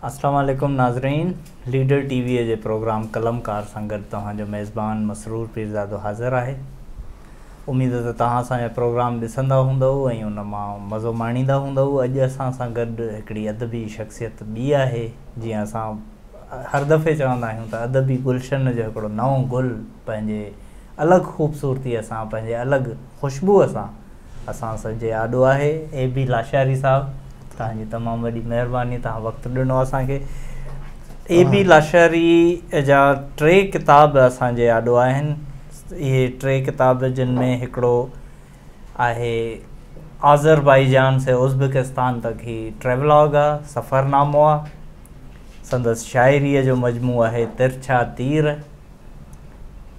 अस्सलाम वालेकुम नाज़रीन, लीडर टीवी जे प्रोग्राम कलमकार सां गॾु तव्हांजो मेज़बान मसरूर पीरज़ादो हाज़िर आहे। उम्मीद त तव्हां असांजो प्रोग्राम ॾिसंदा हूंदव ऐं उन मां मज़ो माणींदा हूंदव। अॼु असां सां गॾु हिकिड़ी अदबी शख़्सियत ॿी आहे। जीअं असां हर दफ़े चवंदा आहियूं त अदबी गुलशन जो हिकिड़ो नओं गुल पंहिंजे अलॻि ख़ूबसूरतीअ सां, पंहिंजे अलॻि ख़ुशबूअ सां असां सॼे आॾो आहे। ए बी लाशारी साहब, तव्हांजी तमामु वॾी महिरबानी, तव्हां वक़्तु ॾिनो असांखे। ए बी लाशारी जा 3 किताब असांजे आॾो आहिनि। इहे 3 किताब जिन में हिकिड़ो आहे आज़रबाईजान से उज़्बेकिस्तान तक ही ट्रेवलॉग आहे, सफ़रनामो आहे। संदसि शाइरीअ जो मजमू आहे तिरछा तीर,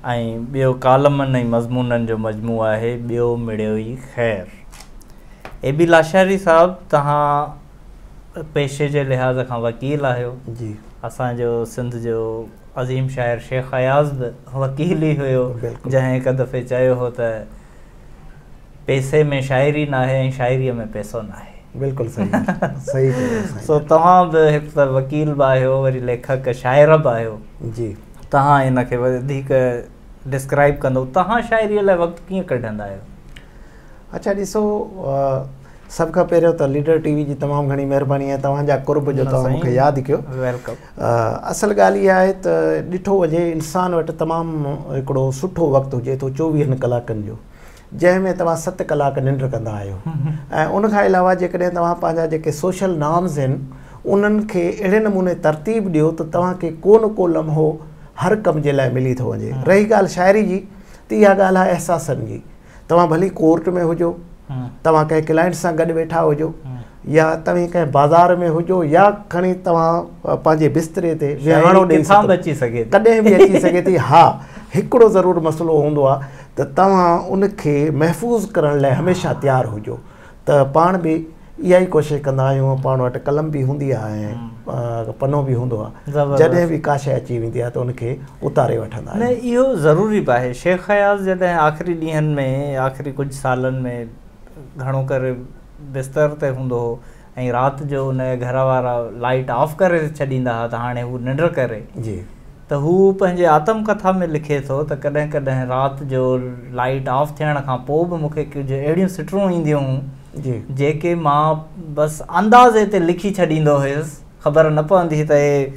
ऐं ॿियो कालमनि ऐं मज़मूननि जो मजमू आहे ॿियो मिड़ियो ई ख़ैर। ए बी लाशारी साहब, तव्हां पेशे जे लिहाज़ खां वकील आहियो जी। असांजो सिंध जो अज़ीम शाइर शेख अयाज़ बि वकील ई हुयो, जंहिं हिकु दफ़े चयो हो त पैसे में शाइरी न आहे ऐं शाइरीअ में पैसो न आहे। बिल्कुलु सही सो तव्हां बि हिकु त वकील बि आहियो, वरी लेखक शाइर बि आहियो जी। तव्हां हिनखे वधीक डिस्क्राइब कंदो, तव्हां शाइरीअ लाइ वक़्तु कीअं कढंदा आहियो? अच्छा ॾिसो, सभ खां पहिरियों त लीडर टीवी जी तमामु घणी महिरबानी आहे, तव्हांजा कुर्ब जो तव्हां मूंखे यादि कयो। वेलकम। असल ॻाल्हि इहा आहे त ॾिठो वञे इंसान वटि तमामु हिकिड़ो सुठो वक़्तु हुजे थो 24 कलाकनि जो, जंहिंमें तव्हां 7 कलाक निंड कंदा आहियो। ऐं उनखां अलावा जेकॾहिं तव्हां पंहिंजा जेके सोशल नॉर्म्स आहिनि उन्हनि खे अहिड़े नमूने तरतीब ॾियो त तव्हांखे को न को लम्हो हर कम जे लाइ मिली थो वञे। रही ॻाल्हि शाइरी जी, त इहा ॻाल्हि आहे अहसासनि जी। तव्हां भली कोर्ट में हुजो, तव्हां कंहिं क्लाइंट सां गॾु वेठा हुजो, या तव्हां कंहिं बाज़ार में हुजो, या खणी तव्हां पंहिंजे बिस्तरे ते विहाणो ॾेई कॾहिं बि अची सघे थी। हा, हिकिड़ो ज़रूरु मसइलो हूंदो आहे त तव्हां उनखे महफ़ूज़ करण लाइ हमेशह तयारु हुजो। त पाण बि इहा ई कोशिशि कंदा आहियूं। पाण वटि कलम बि हूंदी आहे ऐं पनो बि हूंदो आहे, जॾहिं बि का शइ अची वेंदी आहे त उनखे उतारे वठंदा आहियूं। न, इहो ज़रूरी बि आहे। शेख अयाज़ जॾहिं आख़िरी ॾींहंनि में, आख़िरी कुझु सालनि में घणो करे बिस्तर ते हूंदो हो ऐं राति जो उनजा घर वारा लाइट ऑफ करे छॾींदा हुआ त हाणे हू निंड करे जी, त हू पंहिंजे आत्मकथा में लिखे थो त कॾहिं कॾहिं राति जो लाइट ऑफ थियण खां पोइ बि मूंखे कुझु अहिड़ियूं सिटरूं ईंदियूं हुयूं जी, जेके मां बसि अंदाज़े ते लिखी छॾींदो हुयुसि, ख़बर न पवंदी त हे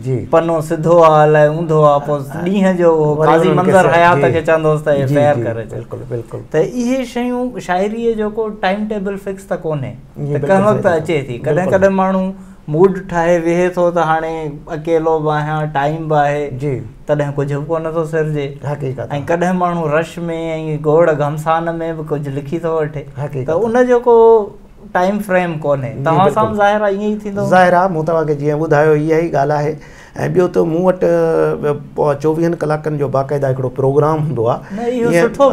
जी पनो सिधो आहे अलाए ऊंधो आहे। पोइ ॾींहं जो काज़ी मंज़र हयात खे चवंदो हुउसि त हे फेयर करे। बिल्कुलु बिल्कुलु। त इहे शयूं शाइरीअ जो को टाइम टेबल फिक्स त कोन्हे, त कंहिं वक़्तु अचे थी। कॾहिं कॾहिं माण्हू मूड ठाहे वेहे थो त हाणे अकेलो बि आहियां, टाइम बि आहे जी, तॾहिं कुझु बि कोन थो सिरजे। ऐं कॾहिं माण्हू रश में ऐं गोड़ घमसान में बि कुझु लिखी थो वठे, त उनजो को टाइम फ्रेम कोन्हे। तव्हां सां ज़ाहिर आहे ईअं ई थींदो? ज़ाहिर आहे, मूं तव्हांखे जीअं ॿुधायो इहा ई ॻाल्हि आहे। ऐं ॿियो त मूं वटि 24 कलाकनि जो बाक़ाइदा हिकिड़ो प्रोग्राम हूंदो आहे।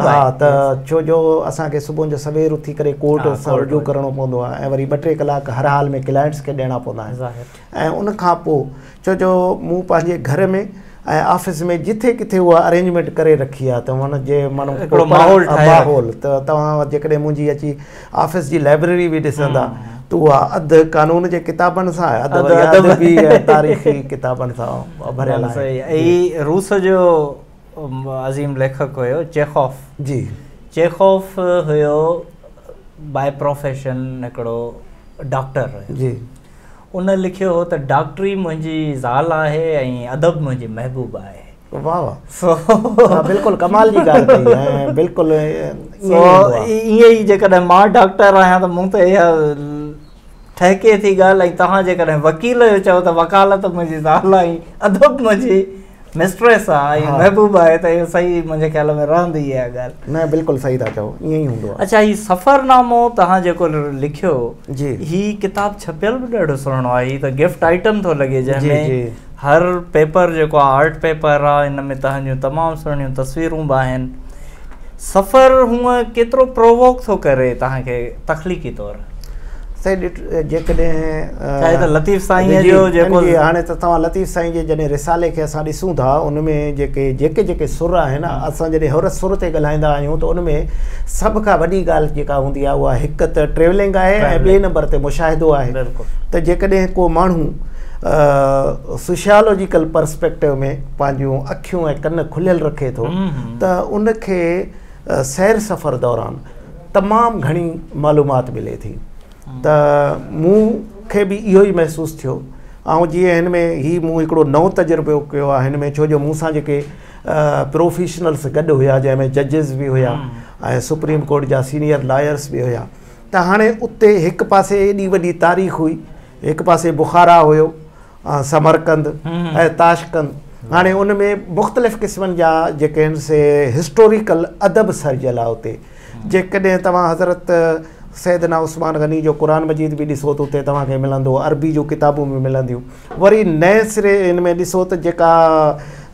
हा, त छो जो असांखे सुबुह जो सवेर उथी करे कोर्ट सां रुजू करिणो पवंदो आहे, ऐं वरी 2-3 कलाक हर हाल में क्लाइंट्स खे ॾियणा पवंदा आहिनि। ऐं उनखां पोइ छो जो मूं पंहिंजे घर में ऐं ऑफिस में जिथे किथे उहा अरेंजमेंट करे रखी आहे, त हुनजे माहौल त तव्हां जेकॾहिं मुंहिंजी अची ऑफिस जी लाइब्रेरी बि ॾिसंदा त उहा अधु कानून जे किताबनि सां, अदबी तारीख़ी किताबनि सां भरियल आहे। ऐं रूस जो अज़ीम लेखक हुयो चेखोफ जी। चेखोफ हुयो बाय प्रोफेशन हिकिड़ो डॉक्टर जी। उन लिखियो हो त डॉक्टरी मुंहिंजी ज़ाल आहे ऐं अदब मुंहिंजी महबूब आहे। वाह वाह, बिल्कुलु कमाल जी ॻाल्हि कई। बिल्कुलु ईअं ई जेकॾहिं मां डॉक्टर आहियां त मूं त इहा ठहके थी ॻाल्हि। ऐं तव्हां जेकॾहिं वकील जो चओ त वकालत मुंहिंजी ज़ाल ऐं अदब मुंहिंजी मिस्ट्रेस आहे ऐं महबूब आहे, त इहो सही मुंहिंजे ख्याल में रहंदी इहा ॻाल्हि। न, बिल्कुलु सही था चओ, ईअं ई हूंदो आहे। अच्छा, हीउ सफ़रनामो तव्हां जेको लिखियो जी, हीउ किताबु छपियल बि ॾाढो सुहिणो आहे। हीउ त गिफ्ट आइटम थो लॻे, जंहिंमें हर पेपर जेको आहे आर्ट पेपर आहे, हिन में तव्हांजूं तमामु सुहिणियूं तस्वीरूं बि आहिनि। सफ़र हूअं केतिरो प्रोवोक थो करे तव्हांखे तख़लीक़ी तौरु? जेकॾहिं लतीफ़ साईं जो जेको हाणे त तव्हां लतीफ़ साईं जे जॾहिं रिसाले खे असां ॾिसूं था, उन में जेके सुर आहिनि, असां जॾहिं हुर सुर ते ॻाल्हाईंदा आहियूं त उन में सभ खां वॾी ॻाल्हि जेका हूंदी आहे उहा हिकु त ट्रेवलिंग आहे ऐं ॿिए नंबर ते मुशाहिदो आहे। त जेकॾहिं को माण्हू सोशियोलॉजिकल पर्सपेक्टिव में पंहिंजूं अखियूं ऐं कन खुलियल रखे थो त उनखे सैर सफ़र दौरान तमामु घणी मालूमात मिले थी। त मूंखे बि इहो ई महसूसु थियो। ऐं जीअं हिन में ही मूं हिकिड़ो नओं तजुर्बो कयो आहे हिन में, छो जो मूंसां जेके प्रोफेशनल्स गॾु हुया, जंहिंमें जजिस बि हुया ऐं सुप्रीम कोर्ट जा सीनियर लॉयर्स बि हुया। त हाणे उते हिकु पासे एॾी वॾी तारीख़ हुई, हिकु पासे बुखारा हुयो, समरकंद ऐं ताशकंद। हाणे उन में मुख़्तलिफ़ क़िस्मनि जा जेके आहिनि से हिस्टोरिकल अदब सर्जियल आहे उते। जेकॾहिं तव्हां हज़रत सैदना उस्मान गनी जो क़ुरान मजीद बि ॾिसो त उते तव्हांखे मिलंदो, अरबी जूं किताबूं बि मिलंदियूं। वरी नए सिरे हिन में ॾिसो त जेका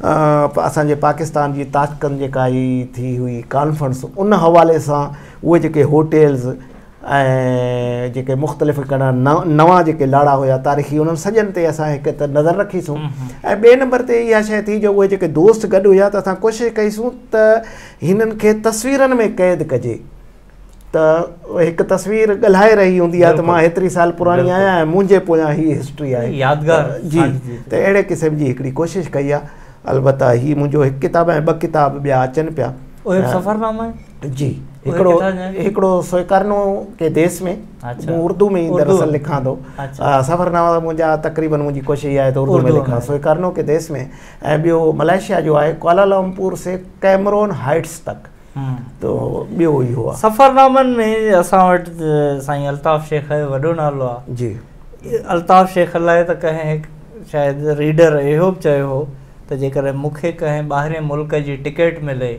असांजे पाकिस्तान जी ताशकंद जेका ई थी हुई कॉन्फ्रेंस, उन हवाले सां उहे जेके होटल्स ऐं जेके मुख़्तलिफ़ हिकिड़ा नवां जेके लाड़ा हुया तारीख़ी, उन्हनि सॼनि ते असां हिकु त नज़र रखीसूं। ऐं ॿिए नंबर ते इहा शइ थी जो उहे जेके दोस्त गॾु हुया त असां कोशिशि कईसूं त हिननि खे तस्वीरनि में क़ैद कजे। त हिकु तस्वीर ॻाल्हाए रही हूंदी आहे त मां हेतिरी साल पुराणी आहियां ऐं मुंहिंजे पोयां हीअ हिस्ट्री आहे यादगार जी। त अहिड़े क़िस्म जी हिकिड़ी कोशिशि कई आहे। अलबत्ता हीअ मुंहिंजो हिकु किताबु ऐं ॿ किताब ॿिया अचनि पिया। सफ़रनामा जी, हिकिड़ो स्वीकारनो के देश में, मूं उर्दू में ई दरअसल लिखां थो। सफ़रनामा मुंहिंजा तक़रीबन मुंहिंजी कोशिशि आहे त उर्दू में लिखां, स्वीकारनो के देश में। ऐं ॿियो मलेशिया जो आहे, कुआलालंपुर से कैमरून हाइट्स तक। तो ॿियो इहो आहे। सफ़रनामनि में असां वटि साईं अल्ताफ़ शेख जो वॾो नालो आहे जी। अल्ताफ़ शेख लाइ त कंहिं शायदि रीडर इहो बि चयो हो त जेकॾहिं मूंखे कंहिं ॿाहिरे मुल्क जी टिकट मिले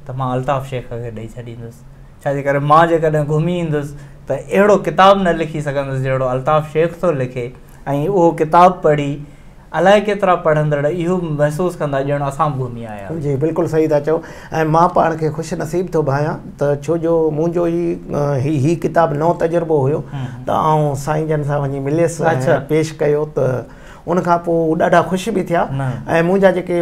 त मां अल्ताफ़ शेख खे ॾेई छॾींदुसि। छाजे करे मां जेकॾहिं घुमी ईंदुसि त अहिड़ो किताबु न लिखी सघंदुसि जहिड़ो अल्ताफ़ शेख थो लिखे। ऐं उहो किताबु पढ़ी अलाए केतिरा पढ़ंदड़ इहो महसूसु कंदा ॼण असां बि घुमी आया। जी बिल्कुलु सही था चओ। ऐं मां पाण खे ख़ुशि नसीब थो भायां त छो जो मुंहिंजो ही किताबु नओं तजुर्बो हुयो त आउं साईं जन सां वञी मिलियसि ऐं पेश कयो। त उनखां पोइ ॾाढा ख़ुशि बि थिया। ऐं मुंहिंजा जेके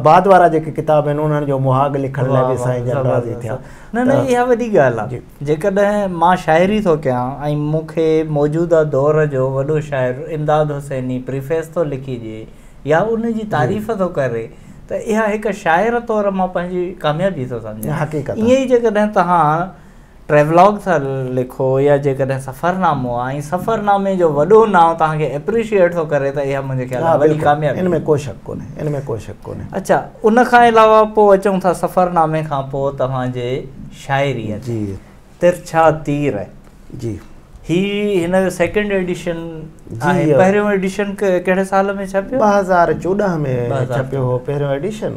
बाद वारा जेके किताब आहिनि उन्हनि जो मुहाग लिखण लाइ बि साईं जन राज़ी थिया। न न इहा वॾी ॻाल्हि आहे। जेकॾहिं मां शाइरी थो कयां ऐं मूंखे मौजूदा दौर जो वॾो शाइर इमदाद हुसैनी प्रीफेस थो लिखी ॾिए या उनजी तारीफ़ थो करे त इहा हिकु शाइर तौरु मां पंहिंजी कामयाबी थो सम्झां। हक़ीक़त ईअं ई जेकॾहिं तव्हां ट्रेवलॉग था लिखो या जेकॾहिं सफ़रनामो आहे ऐं सफ़रनामे जो वॾो नाम तव्हांखे एप्रिशिएट थो करे त इहा मुंहिंजे ख़्याल में वॾी कामयाबी। इन में को शक कोन्हे, इन में को शक कोन्हे। अच्छा, उन खां अलावा पोइ अचूं था सफ़रनामे खां पोइ तव्हांजे शाइरीअ जी तिरछा तीर जी। ही हिन जो सेकेंड एडिशन आहे। पहिरियों एडिशन कहिड़े साल में छपियो? 2014 में छपियो हो पहिरियों एडिशन।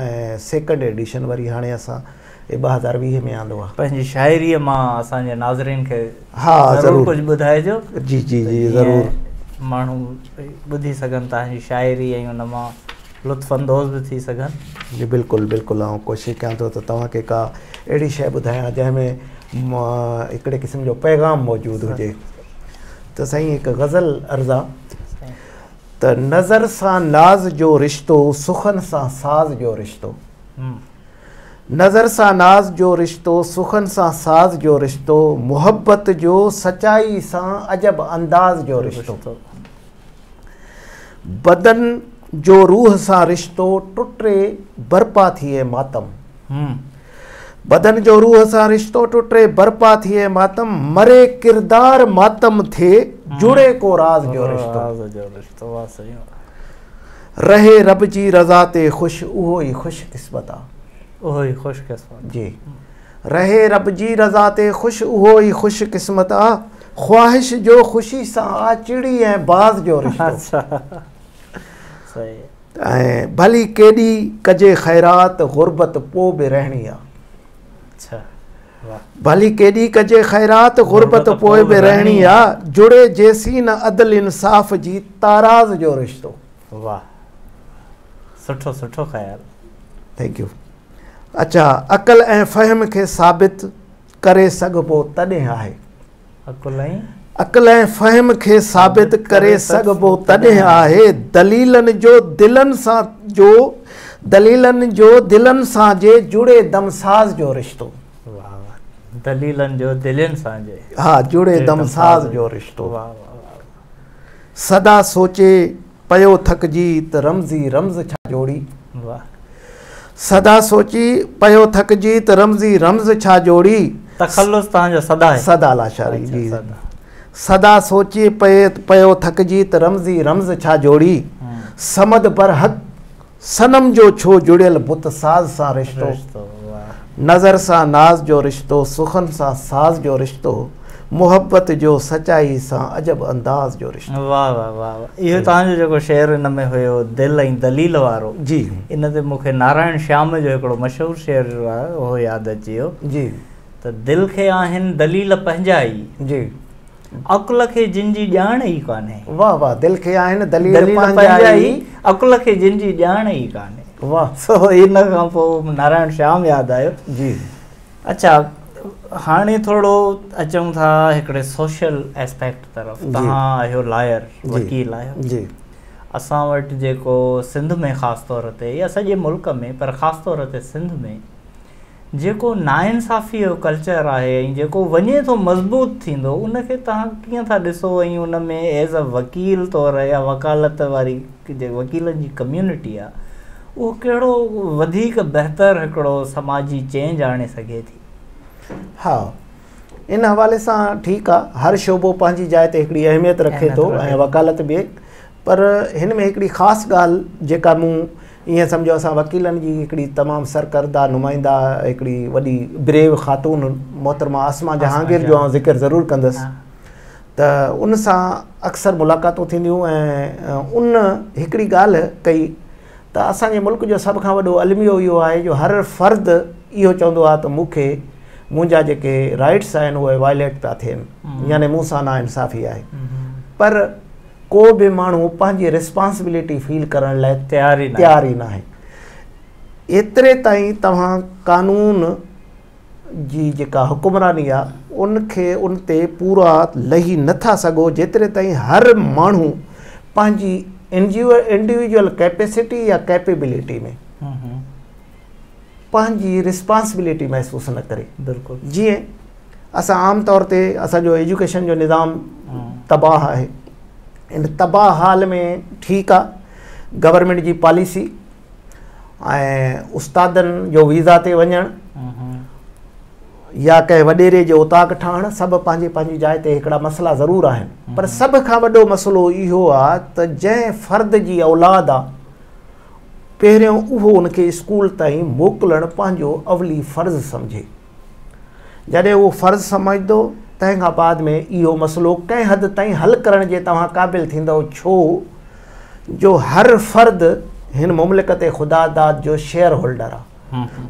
ऐं सेकेंड एडिशन वरी हाणे असां 2020 में आंदो आहे। पंहिंजी शाइरीअ मां असांजे नाज़रीन खे हा ज़रूरु कुझु ॿुधाइजो। जी जी जी ज़रूरु। माण्हू ॿुधी सघनि तव्हांजी शाइरी ऐं उन मां लुत्फ़ अंदोज़ बि थी सघनि। जी बिल्कुलु बिल्कुलु। ऐं कोशिशि कयां थो त तव्हांखे का अहिड़ी शइ ॿुधायां जंहिंमें हिकिड़े क़िस्म जो पैगाम मौजूदु हुजे। त साईं हिकु गज़ल अर्ज़ा त नज़र सां नाज़ जो रिश्तो, सुखन सां साज़ जो रिश्तो। नज़र सां नाज़ जो रिश्तो, सुखन सां साज़ जो रिश्तो, मुहब्बत जो सचाई सां अजब अंदाज़ जो रिश्तो। बदन जो रूह सां रिश्तो, टुटे बरपा थिए मातम। बदन जो रूह सां रिश्तो, टुटे बरपा थिए मातम, मरे किरदार मातम थे, जुड़े को राज जो रिश्तो। रहे रब जी रज़ा ते ख़ुश, उहो ई ख़ुश क़िस्मत आहे। उहो ई ख़ुश क़िस्मत जी। रहे रब जी रज़ा ते ख़ुश, उहो ई ख़ुश क़िस्मत आहे। ख़्वाहिश जो ख़ुशी सां आ, चिड़ी ऐं बाज़ जो रिश्तो। ऐं भली केॾी कजे ख़ैरात, ग़ुरबत पोइ बि रहणी आहे। भली केॾी कजे ख़ैरात, ग़ुरबत पोइ बि रहणी आहे। जुड़े जेसी न अदल इंसाफ़ जी, ताराज़ जो रिश्तो। वाह, सुठो सुठो ख़्याल। Thank U. अच्छा, अक़ल ऐं फ़हम खे साबित करे सघिबो तॾहिं आहे। अक़ल ऐं फ़हम खे साबित करे सघिबो तॾहिं आहे। दलीलनि जो दिलनि सां जे, जुड़े दमसाज़ जो रिश्तो। दलीलनि जो दिलनि सां जे, हा, जुड़े दमसाज़ जो रिश्तो। सदा सोचे पयो थकजी त रमज़ी रमज़ छा जोड़ी। वाह। सदा सोची पयो थकजी त रमज़ी रमज़ छा जोड़ी। तखल्लुस तव्हांजो सदा आहे। सदा लाशारी जी। सदा। सदा सोचे पयो थकजी त रमज़ी रमज़ छा जोड़ी। समद बरहक सनम जो छो जुड़ियल बुत साज़ सां रिश्तो। नज़र सां नाज़ जो रिश्तो, सुखन सां साज़ जो रिश्तो, मोहब्बत जो सचाई सां अजब अंदाज़ जो रिश्तो। वाह वाह वाह वाह। इहो तव्हांजो जेको शेर हिन में हुयो दिलि ऐं दलील वारो जी, इन ते मूंखे नारायण श्याम जो हिकिड़ो मशहूरु शेर आहे उहो यादि अची वियो जी। त दिलि खे आहिनि दलील पंहिंजा ई जी। अकुल खे जिन जी ॼाण ई कान्हे। वाह वाह। दिलि खे आहिनि दलील पंहिंजा ई अकुल खे जिन जी ॼाण ई कान्हे। वाह। सो इन खां पोइ नारायण श्याम यादि आयो जी। अच्छा हाणे थोरो अचूं था हिकिड़े सोशल एस्पेक्ट तरफ़। तव्हां आहियो लायर, वकील आहियो जी। असां वटि जेको सिंध में ख़ासि तौर ते या सॼे मुल्क में पर ख़ासि तौर ते सिंध में जेको नाइंसाफ़ी जो कल्चर आहे ऐं जेको वञे थो मज़बूत थींदो उनखे तव्हां कीअं था ॾिसो ऐं उन में एज़ अ वकील तौरु या वकालत वारी जे वकीलनि जी कम्यूनिटी आहे उहो कहिड़ो वधीक बहितरु हिकिड़ो समाजी चेंज आणे सघे थी। हा, इन हवाले सां ठीकु आहे, हर शोबो पंहिंजी जाइ ते हिकिड़ी अहमियत रखे थो ऐं वकालत बि। पर हिन में हिकिड़ी ख़ासि ॻाल्हि जेका मूं ईअं सम्झो असां वकीलनि जी हिकिड़ी तमामु सरकर्दा नुमाइंदा हिकिड़ी वॾी ब्रेव ख़ातून मोहतरमा आसमा जहांगीर जो आउं ज़िक्र ज़रूरु कंदुसि त उन सां अक्सर मुलाक़ातूं थींदियूं ऐं उन हिकिड़ी ॻाल्हि कई त असांजे मुल्क जो सभ खां वॾो अलमियो इहो आहे जो हर फ़र्द इहो चवंदो आहे त मूंखे मुंहिंजा जेके राइट्स आहिनि उहे वायलेट पिया थियनि, यानी मूं सां नाइंसाफ़ी आहे। पर को बि माण्हू पंहिंजी रिस्पॉन्सिबिलिटी फील करण लाइ तयार ई न आहे। एतिरे ताईं तव्हां कानून जी जेका हुकुमरानी आहे उनखे उन ते पूरा लही नथा सघो जेतिरे ताईं हर माण्हू पंहिंजी इंडिविजुअल कैपेसिटी या कैपेबिलिटी में पंहिंजी रिस्पॉन्सिबिलिटी महसूसु न करे। बिल्कुलु। जीअं असां आम तौर ते असांजो एजुकेशन जो निज़ाम तबाह आहे। इन तबाह हाल में ठीकु आहे गवर्नमेंट जी पॉलिसी ऐं उस्तादनि जो वीज़ा ते वञणु या कंहिं वॾेरे जो उताक ठहणु सभु पंहिंजी पंहिंजी जाइ ते हिकिड़ा मसइला ज़रूरु आहिनि। पर सभ खां वॾो मसइलो इहो आहे त जंहिं फ़र्द जी औलाद आहे पहिरियों उहो उनखे स्कूल ताईं मोकिलणु पंहिंजो अवली फ़र्ज़ु सम्झे। जॾहिं उहो फ़र्ज़ु सम्झंदो तंहिंखां बाद में इहो मसइलो कंहिं हद ताईं हल करण जे तव्हां क़ाबिल थींदव, छो जो हर फ़र्द हिन मुमलिकत ख़ुदादाद जो शेयर होल्डर आहे।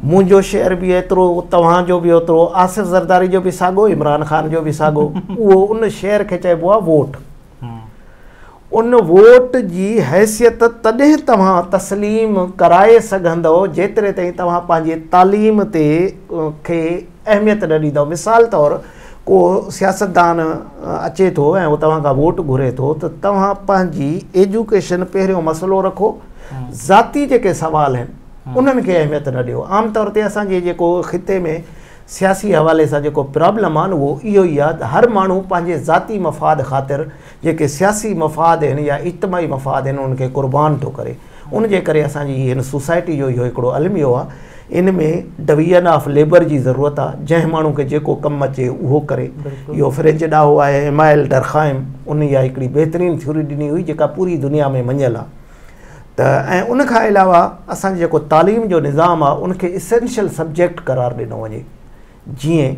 मुंहिंजो शेयर बि एतिरो, तव्हांजो बि ओतिरो, आसिफ़ ज़रदारी जो बि साॻियो, इमरान ख़ान जो बि साॻियो। उहो उन शेयर खे चइबो आहे वोट। उन वोट जी हैसियत तॾहिं तव्हां तस्लीम कराए सघंदव जेतिरे ताईं तव्हां पंहिंजे तालीम ते खे अहमियत न ॾींदव। मिसाल तौरु को सियासतदान अचे थो ऐं उहो तव्हां वोट घुरे थो त तव्हां पंहिंजी एजुकेशन पहिरियों मसइलो रखो, ज़ाती जेके सवाल आहिनि उन्हनि खे अहमियत न ॾियो। आम तौर ते असांजे जेको ख़िते में सियासी हवाले सां जेको प्रॉब्लम आहे न उहो इहो ई आहे त हर माण्हू पंहिंजे ज़ाती मफ़ाद ख़ातिर जेके सियासी मफ़ाद आहिनि या इज्तमाही मफ़ाद आहिनि उनखे क़ुर्बान थो करे। उन जे करे असांजी हिन सोसाइटी जो इहो हिकिड़ो अलमियो आहे। इन में डिवीज़न ऑफ लेबर जी ज़रूरत आहे, जंहिं माण्हू खे जेको कमु अचे उहो करे। इहो फ्रेंच ॾाहो आहे एमाइल डरखाइम, उन इहा हिकिड़ी बहितरीनु थ्योरी ॾिनी हुई जेका पूरी दुनिया में मञियल आहे। त ऐं उनखां अलावा असांजो जेको तालीम जो निज़ाम आहे उनखे इसेंशियल सब्जेक्ट करार ॾिनो वञे। जीअं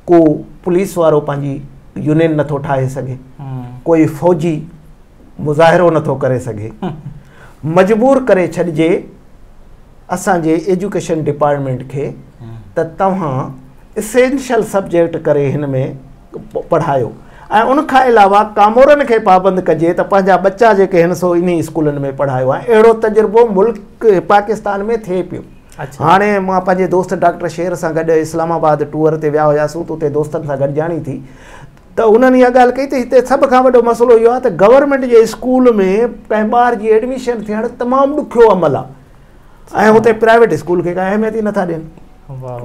को पुलिस वारो पंहिंजी यूनियन नथो ठाहे सघे, कोई फ़ौजी मुज़ाहिरो नथो करे सघे, मजबूर करे छॾिजे असांजे एजुकेशन डिपार्टमेंट खे त तव्हां इसेंशियल सब्जेक्ट करे हिन में पढ़ायो। ऐं उनखां अलावा कामोरनि खे पाबंद कजे त पंहिंजा बच्चा जेके आहिनि सो इन स्कूलनि में पढ़ायो। ऐं अहिड़ो तजुर्बो मुल्क पाकिस्तान में थिए पियो। हाणे मां पंहिंजे दोस्त डॉक्टर शेर सां गॾु इस्लामाबाद टूर ते विया हुआसीं त उते दोस्तनि सां गॾिजाणी थी त उन्हनि इहा ॻाल्हि कई त हिते सभ खां वॾो मसइलो इहो आहे त गवर्नमेंट जे स्कूल में कंहिं ॿार जी एडमिशन थियणु तमामु ॾुखियो अमल आहे ऐं हुते प्राइवेट स्कूल खे का अहमियत ई नथा ॾियनि।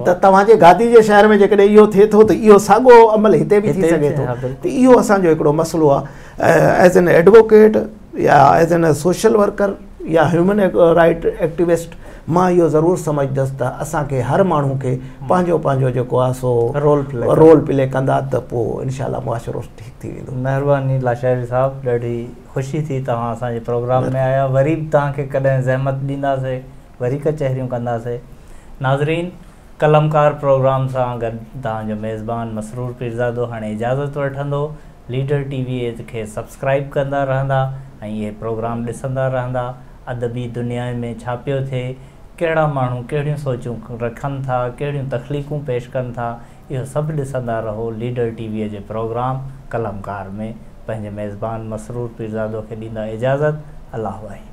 त तव्हांजे गादी जे शहर में जेकॾहिं इहो थिए थो त इहो साॻियो अमल हिते बि थी सघे थो। त इहो असांजो हिकिड़ो मसइलो आहे एज एन एडवोकेट या एज एन सोशल वर्कर या ह्यूमन राइट एक्टिविस्ट मां इहो ज़रूरु सम्झंदुसि त असांखे हर माण्हू खे पंहिंजो पंहिंजो जेको आहे सो रोल प्ले कंदा त पोइ इनशाला मुआशिरो ठीकु थी वेंदो। महिरबानी लाशारी साहब, ॾाढी ख़ुशी थी तव्हां असांजे प्रोग्राम में आया। वरी बि तव्हांखे कॾहिं ज़हमत ॾींदासीं, वरी कचहरियूं कंदासीं। नाज़रीन, कलमकार प्रोग्राम सां गॾु तव्हांजो मेज़बान मसरूर पीरज़ादो हाणे इजाज़त वठंदो। लीडर टीवी खे सब्सक्राइब कंदा रहंदा ऐं इहे प्रोग्राम ॾिसंदा रहंदा। अदबी दुनिया में छा पियो थिए, कहिड़ा माण्हू कहिड़ियूं सोचूं रखनि था, कहिड़ियूं तख़लीक़ूं पेश कनि था, इहो सभु ॾिसंदा रहो लीडर टीवीअ जे प्रोग्राम कलमकार में। पंहिंजे मेज़बान मसरूर पीरज़ादो खे ॾींदा इजाज़त। अल्लाह वाहे।